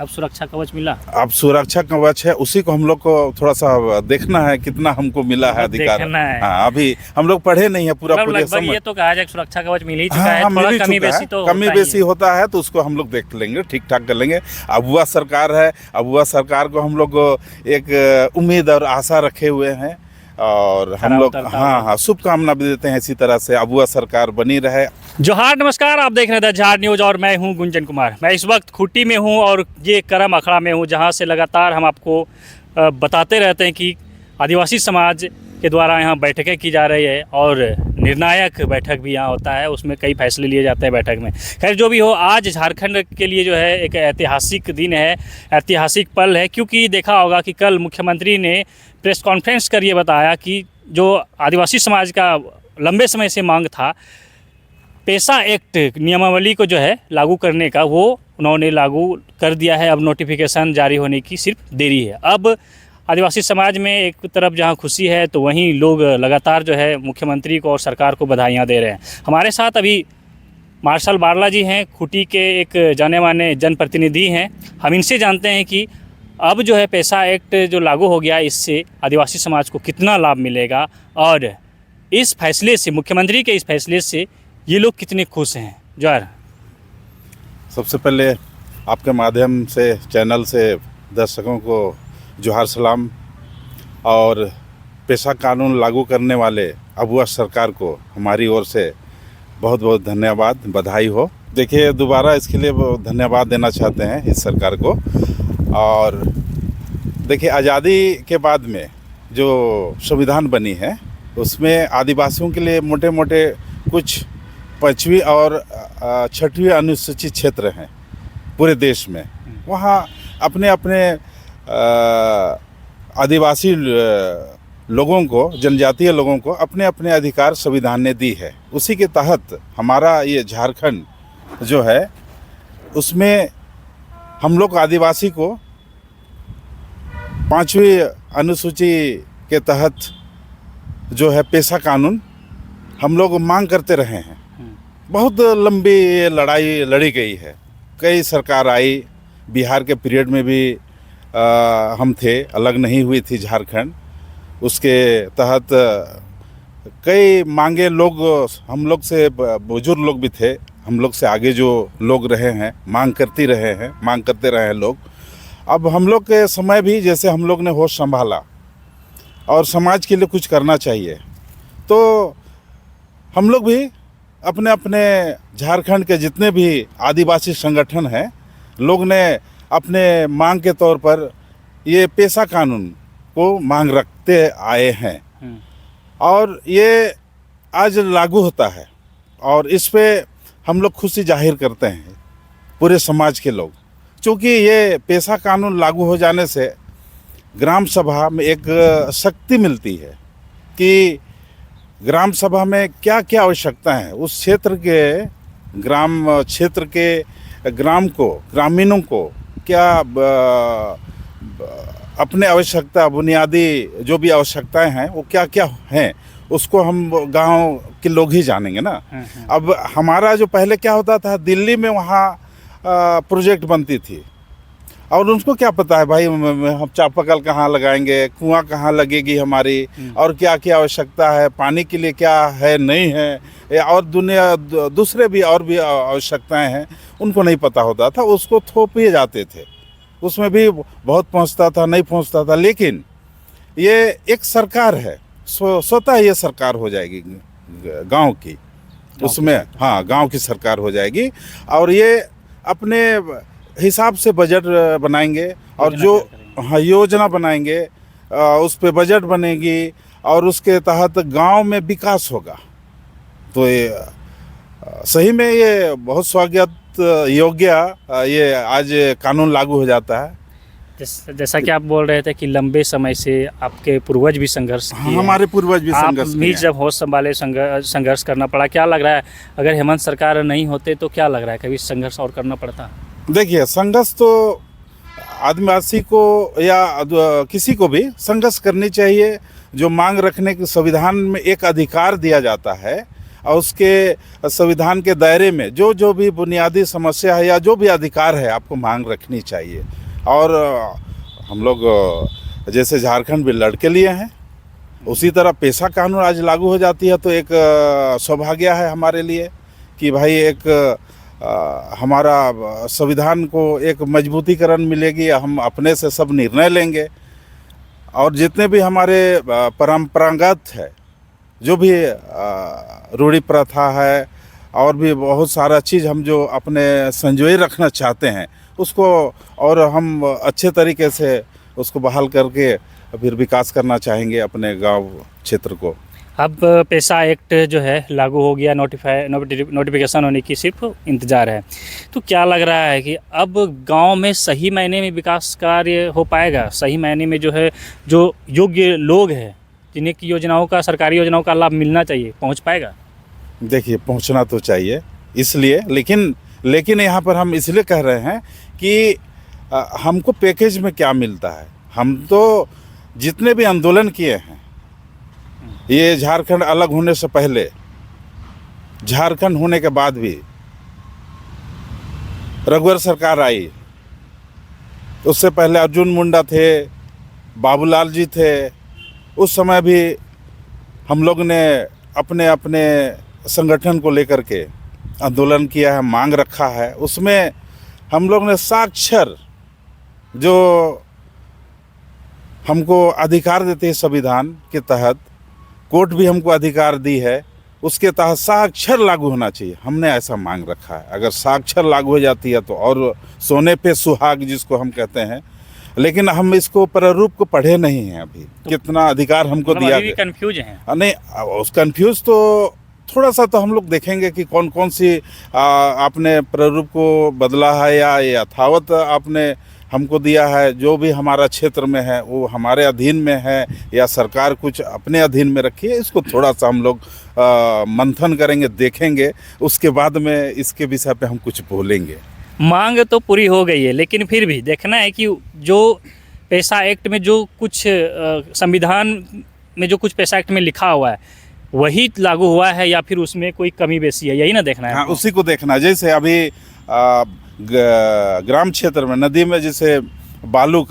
अब सुरक्षा कवच मिला। अब सुरक्षा कवच है, उसी को हम लोग को थोड़ा सा देखना है कितना हमको मिला है अधिकार। देखना है। हाँ, अभी हम लोग पढ़े नहीं है पूरा मतलब पूरे लगभग ये तो कहा जाए सुरक्षा कवच मिल ही चुका हाँ, है, हाँ, थोड़ा मिल ही कमी चुका बेसी है। तो कमी होता ही बेसी है। होता है तो उसको हम लोग देख लेंगे, ठीक ठाक कर लेंगे। अब हुआ सरकार है, अब हुआ सरकार को हम लोग एक उम्मीद और आशा रखे हुए हैं और हम खरा लोग उतरता हाँ हुआ। हाँ शुभकामना भी देते हैं इसी तरह से अब हुआ सरकार बनी रहे। जोहार, नमस्कार, आप देख रहे थे झाड़ न्यूज़ और मैं हूं गुंजन कुमार। मैं इस वक्त खूंटी में हूं और ये करम अखड़ा में हूं, जहां से लगातार हम आपको बताते रहते हैं कि आदिवासी समाज के द्वारा यहाँ बैठकें की जा रही है और निर्णायक बैठक भी यहाँ होता है, उसमें कई फैसले लिए जाते हैं बैठक में। खैर जो भी हो, आज झारखंड के लिए जो है एक ऐतिहासिक दिन है, ऐतिहासिक पल है, क्योंकि देखा होगा कि कल मुख्यमंत्री ने प्रेस कॉन्फ्रेंस कर ये बताया कि जो आदिवासी समाज का लंबे समय से मांग था, पेसा एक्ट नियमावली को जो है लागू करने का, वो उन्होंने लागू कर दिया है। अब नोटिफिकेशन जारी होने की सिर्फ देरी है। अब आदिवासी समाज में एक तरफ जहां खुशी है तो वहीं लोग लगातार जो है मुख्यमंत्री को और सरकार को बधाइयां दे रहे हैं। हमारे साथ अभी मार्शल बारला जी हैं, खूंटी के एक जाने माने जनप्रतिनिधि हैं। हम इनसे जानते हैं कि अब जो है पेसा एक्ट जो लागू हो गया, इससे आदिवासी समाज को कितना लाभ मिलेगा और इस फैसले से, मुख्यमंत्री के इस फैसले से ये लोग कितने खुश हैं। जोहार। सबसे पहले आपके माध्यम से चैनल से दर्शकों को जोहार सलाम और पेशा कानून लागू करने वाले अब हुआ सरकार को हमारी ओर से बहुत बहुत धन्यवाद, बधाई हो। देखिए, दोबारा इसके लिए धन्यवाद देना चाहते हैं इस सरकार को। और देखिए, आज़ादी के बाद में जो संविधान बनी है उसमें आदिवासियों के लिए मोटे मोटे कुछ 5वीं और 6वीं अनुसूचित क्षेत्र हैं पूरे देश में। वहाँ अपने अपने आदिवासी लोगों को, जनजातीय लोगों को अपने अपने अधिकार संविधान ने दी है। उसी के तहत हमारा ये झारखंड जो है उसमें हम लोग आदिवासी को 5वीं अनुसूची के तहत जो है पेशा कानून हम लोग मांग करते रहे हैं। बहुत लंबी लड़ाई लड़ी गई है, कई सरकार आई, बिहार के पीरियड में भी हम थे, अलग नहीं हुई थी झारखंड। उसके तहत कई मांगे लोग, हम लोग से बुजुर्ग लोग भी थे, हम लोग से आगे जो लोग रहे हैं, मांग करते रहे हैं लोग। अब हम लोग के समय भी जैसे हम लोग ने होश संभाला और समाज के लिए कुछ करना चाहिए, तो हम लोग भी अपने अपने झारखंड के जितने भी आदिवासी संगठन हैं, लोग ने अपने मांग के तौर पर ये पेशा कानून को मांग रखते आए हैं और ये आज लागू होता है और इस पे हम लोग खुशी जाहिर करते हैं पूरे समाज के लोग। क्योंकि ये पेशा कानून लागू हो जाने से ग्राम सभा में एक शक्ति मिलती है कि ग्राम सभा में क्या क्या आवश्यकता है, उस क्षेत्र के ग्रामीणों को क्या अपने आवश्यकता, बुनियादी जो भी आवश्यकताएं हैं वो क्या क्या हैं, उसको हम गांव के लोग ही जानेंगे ना। अब हमारा जो पहले क्या होता था, दिल्ली में वहाँ प्रोजेक्ट बनती थी और उनको क्या पता है भाई हम चापाकल कहाँ लगाएंगे, कुआं कहाँ लगेगी हमारी, और क्या क्या आवश्यकता है, पानी के लिए क्या है नहीं है, और दूसरे भी और भी आवश्यकताएं हैं, उनको नहीं पता होता था, उसको थोपे जाते थे, उसमें भी बहुत पहुंचता था, नहीं पहुंचता था। लेकिन ये एक सरकार है, स्वतः ये सरकार हो जाएगी गांव की, उसमें हाँ गांव की सरकार हो जाएगी और ये अपने हिसाब से बजट बनाएंगे और जो हाँ योजना बनाएंगे, उस पे बजट बनेगी और उसके तहत गांव में विकास होगा। तो ये सही में ये बहुत स्वागत योग्य ये आज कानून लागू हो जाता है। जैसा कि आप बोल रहे थे कि लंबे समय से आपके पूर्वज भी संघर्ष किए, हमारे पूर्वज भी संघर्ष किए, जब होश संभाले संघर्ष करना पड़ा। क्या लग रहा है, अगर हेमंत सरकार नहीं होते तो क्या लग रहा है, कभी संघर्ष और करना पड़ता? देखिए, संघर्ष तो आदिवासी को या किसी को भी संघर्ष करनी चाहिए। जो मांग रखने के संविधान में एक अधिकार दिया जाता है और उसके संविधान के दायरे में जो जो भी बुनियादी समस्या है या जो भी अधिकार है आपको मांग रखनी चाहिए। और हम लोग जैसे झारखंड भी लड़ के लिए हैं, उसी तरह पेशा कानून आज लागू हो जाती है तो एक सौभाग्य है हमारे लिए कि भाई एक हमारा संविधान को एक मजबूतीकरण मिलेगी, हम अपने से सब निर्णय लेंगे। और जितने भी हमारे परंपरागत है, जो भी रूढ़ी प्रथा है और भी बहुत सारा चीज़ हम जो अपने संजोए रखना चाहते हैं उसको, और हम अच्छे तरीके से उसको बहाल करके फिर विकास करना चाहेंगे अपने गांव क्षेत्र को। अब पेशा एक्ट जो है लागू हो गया, नोटिफिकेशन होने की सिर्फ इंतज़ार है। तो क्या लग रहा है कि अब गांव में सही मायने में विकास कार्य हो पाएगा? सही मायने में जो है, जो योग्य लोग हैं जिन्हें की योजनाओं का, सरकारी योजनाओं का लाभ मिलना चाहिए, पहुंच पाएगा? देखिए, पहुंचना तो चाहिए इसलिए, लेकिन यहाँ पर हम इसलिए कह रहे हैं कि हमको पैकेज में क्या मिलता है। हम तो जितने भी आंदोलन किए हैं, ये झारखंड अलग होने से पहले, झारखंड होने के बाद भी, रघुवर सरकार आई, उससे पहले अर्जुन मुंडा थे, बाबूलाल जी थे, उस समय भी हम लोग ने अपने अपने संगठन को लेकर के आंदोलन किया है, मांग रखा है। उसमें हम लोग ने साक्षर जो हमको अधिकार देते हैं संविधान के तहत, कोर्ट भी हमको अधिकार दी है, उसके तहत साक्षर लागू होना चाहिए, हमने ऐसा मांग रखा है। अगर साक्षर लागू हो जाती है तो और सोने पे सुहाग जिसको हम कहते हैं। लेकिन हम इसको प्रारूप को पढ़े नहीं हैं अभी, तो कितना अधिकार हमको दिया गया। कंफ्यूज हैं? नहीं, उस कंफ्यूज तो थोड़ा सा तो हम लोग देखेंगे कि कौन कौन सी आपने प्रारूप को बदला है या यथावत आपने हमको दिया है। जो भी हमारा क्षेत्र में है वो हमारे अधीन में है या सरकार कुछ अपने अधीन में रखी है, इसको थोड़ा सा हम लोग मंथन करेंगे, देखेंगे, उसके बाद में इसके विषय पे हम कुछ बोलेंगे। मांग तो पूरी हो गई है, लेकिन फिर भी देखना है कि जो पेशा एक्ट में जो कुछ संविधान में जो कुछ पेशा एक्ट में लिखा हुआ है वही लागू हुआ है या फिर उसमें कोई कमी बेसी है, यही ना देखना है। हाँ, उसी को देखना है। जैसे अभी ग्राम क्षेत्र में नदी में जैसे बालू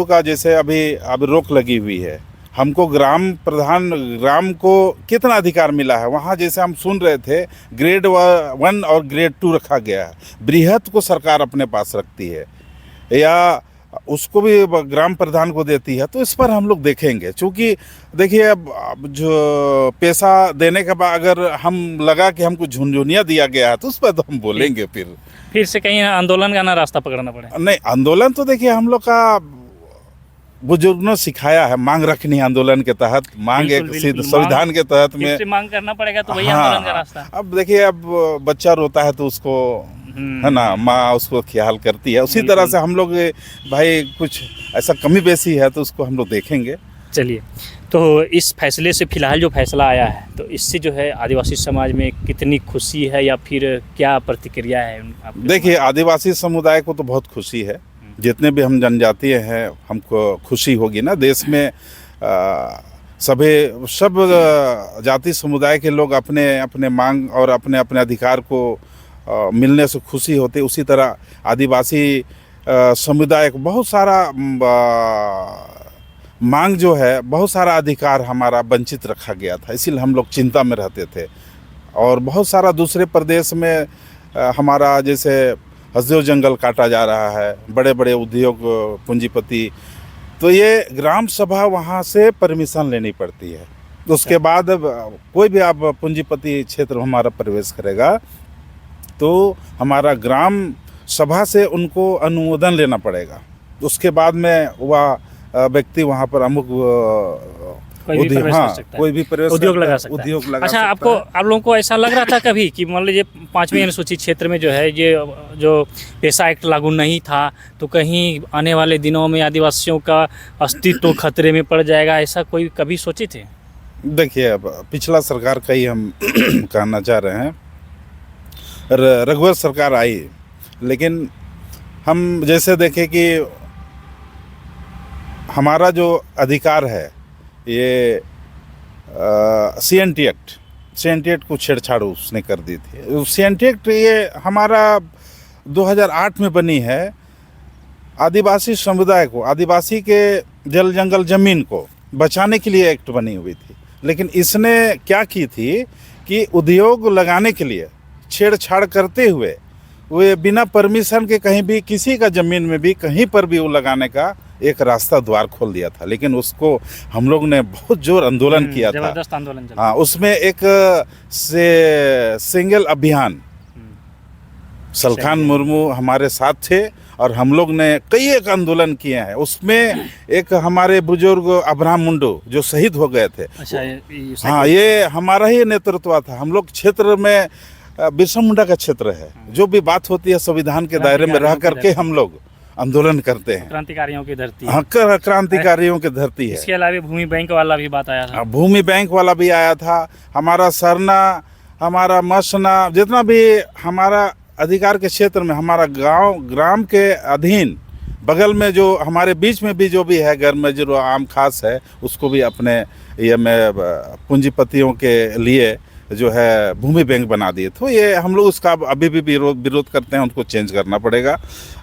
का जैसे अभी रोक लगी हुई है, हमको ग्राम को कितना अधिकार मिला है। वहाँ जैसे हम सुन रहे थे ग्रेड 1 और ग्रेड 2 रखा गया है, बृहत को सरकार अपने पास रखती है या उसको भी ग्राम प्रधान को देती है। तो इस पर हम लोग देखेंगे, क्योंकि देखिए अब जो पैसा देने के बाद अगर हम लगा कि हमको झुनझुनिया दिया गया है तो उस पर तो हम बोलेंगे। फिर से कहीं आंदोलन का ना रास्ता पकड़ना पड़े। नहीं, आंदोलन तो देखिए हम लोग का बुजुर्ग ने सिखाया है, मांग रखनी है आंदोलन के तहत, मांग एक सीधे संविधान के तहत में मांग करना पड़ेगा, तो वही आंदोलन का रास्ता। अब देखिए, अब बच्चा रोता है तो उसको है ना, माँ उसको ख्याल करती है, उसी तरह से हम लोग भाई कुछ ऐसा कमी बेसी है तो उसको हम लोग देखेंगे। चलिए, तो इस फैसले से फिलहाल जो फैसला आया है तो इससे जो है आदिवासी समाज में कितनी खुशी है या फिर क्या प्रतिक्रिया है? देखिए, आदिवासी समुदाय को तो बहुत खुशी है, जितने भी हम जनजातीय हैं हमको खुशी होगी ना। देश में सब जाति समुदाय के लोग अपने अपने मांग और अपने अपने अधिकार को मिलने से खुशी होते, उसी तरह आदिवासी समुदाय को बहुत सारा मांग जो है, बहुत सारा अधिकार हमारा वंचित रखा गया था, इसीलिए हम लोग चिंता में रहते थे। और बहुत सारा दूसरे प्रदेश में हमारा जैसे हसदेव जंगल काटा जा रहा है, बड़े बड़े उद्योग पूंजीपति, तो ये ग्राम सभा वहाँ से परमिशन लेनी पड़ती है। तो उसके बाद कोई भी आप पूंजीपति क्षेत्र में हमारा प्रवेश करेगा तो हमारा ग्राम सभा से उनको अनुमोदन लेना पड़ेगा। उसके बाद में वह व्यक्ति वहाँ पर अमुक कोई भी प्रवेश उद्योग लगा सकता है। अच्छा, आप लोगों को ऐसा लग रहा था कभी कि मान लीजिए 5वीं अनुसूचित क्षेत्र में जो है ये जो पेशा एक्ट लागू नहीं था तो कहीं आने वाले दिनों में आदिवासियों का अस्तित्व खतरे में पड़ जाएगा, ऐसा कोई कभी सोचे थे? देखिए, अब पिछला सरकार का ही हम कहना चाह रहे हैं, रघुवर सरकार आई, लेकिन हम जैसे देखें कि हमारा जो अधिकार है ये CNT एक्ट CNTAT को छेड़छाड़ उसने कर दी थी। CNTAT ये हमारा 2008 में बनी है। आदिवासी समुदाय को, आदिवासी के जल जंगल ज़मीन को बचाने के लिए एक्ट बनी हुई थी। लेकिन इसने क्या की थी कि उद्योग लगाने के लिए छेड़छाड़ करते हुए वे बिना परमिशन के कहीं भी किसी का ज़मीन में भी कहीं पर भी वो लगाने का एक रास्ता द्वार खोल दिया था। लेकिन उसको हम लोग ने बहुत जोर आंदोलन किया था। जबरदस्त आंदोलन चला। हाँ, उसमें एक सिंगल अभियान, सलखान मुर्मू हमारे साथ थे और हम लोग ने कई एक आंदोलन किए हैं। उसमें एक हमारे बुजुर्ग अब्राहम मुंडू जो शहीद हो गए थे। अच्छा, हाँ, ये हमारा ही नेतृत्व था। हम लोग क्षेत्र में बिरसा मुंडा का क्षेत्र है। जो भी बात होती है संविधान के दायरे में रह करके हम लोग आंदोलन करते हैं। क्रांतिकारियों की धरती है। हाँ, क्रांतिकारियों की धरती है। इसके अलावा भूमि बैंक वाला भी बात आया था। भूमि बैंक वाला भी आया था। हमारा सरना, हमारा मसना, जितना भी हमारा अधिकार के क्षेत्र में, हमारा गांव ग्राम के अधीन बगल में जो हमारे बीच में भी जो भी है घर में जो आम खास है, उसको भी अपने ये में पूंजीपतियों के लिए जो है भूमि बैंक बना दिए। तो ये हम लोग उसका अभी भी विरोध करते हैं। उनको चेंज करना पड़ेगा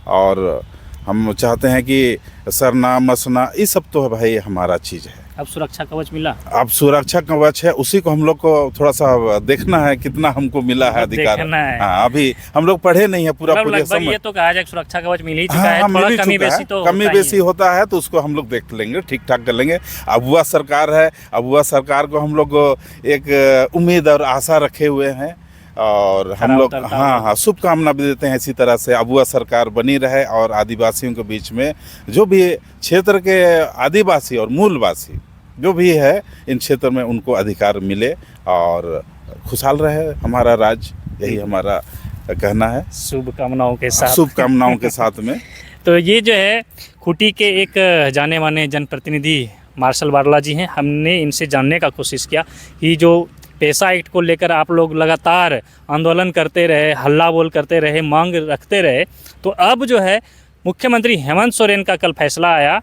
और हम चाहते हैं कि सरना मसना ये सब तो भाई हमारा चीज़ है। अब सुरक्षा कवच मिला। अब सुरक्षा कवच है, उसी को हम लोग को थोड़ा सा देखना है कितना हमको मिला है अधिकार। देखना है। हाँ, अभी हम लोग पढ़े नहीं है पूरा पूरे लगभग समय। ये तो कहा जाए सुरक्षा कवच मिल ही चुका हाँ, है। हाँ, थोड़ा मिल ही कमी चुका बेसी है। तो कमी होता ही बेसी होता है तो उसको हम लोग देख लेंगे, ठीक ठाक कर लेंगे। अबुआ सरकार है, अबुआ सरकार को हम लोग एक उम्मीद और आशा रखे हुए हैं और हम लोग हाँ शुभकामना भी देते हैं इसी तरह से अबुआ सरकार बनी रहे और आदिवासियों के बीच में जो भी क्षेत्र के आदिवासी और मूलवासी जो भी है इन क्षेत्र में उनको अधिकार मिले और खुशहाल रहे हमारा राज्य। यही हमारा कहना है, शुभकामनाओं के साथ। शुभकामनाओं के साथ में। तो ये जो है खूंटी के एक जाने माने जनप्रतिनिधि मार्शल बारला जी हैं। हमने इनसे जानने का कोशिश किया कि जो पेसा एक्ट को लेकर आप लोग लगातार आंदोलन करते रहे, हल्ला बोल करते रहे, मांग रखते रहे, तो अब जो है मुख्यमंत्री हेमंत सोरेन का कल फैसला आया,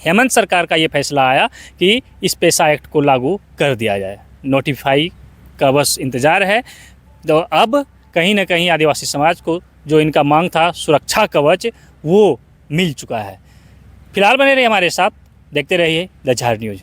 हेमंत सरकार का ये फैसला आया कि इस पेसा एक्ट को लागू कर दिया जाए। नोटिफाई का बस इंतज़ार है। तो अब कहीं ना कहीं आदिवासी समाज को जो इनका मांग था सुरक्षा कवच, वो मिल चुका है। फिलहाल बने रहिए हमारे साथ, देखते रहिए द झार न्यूज़।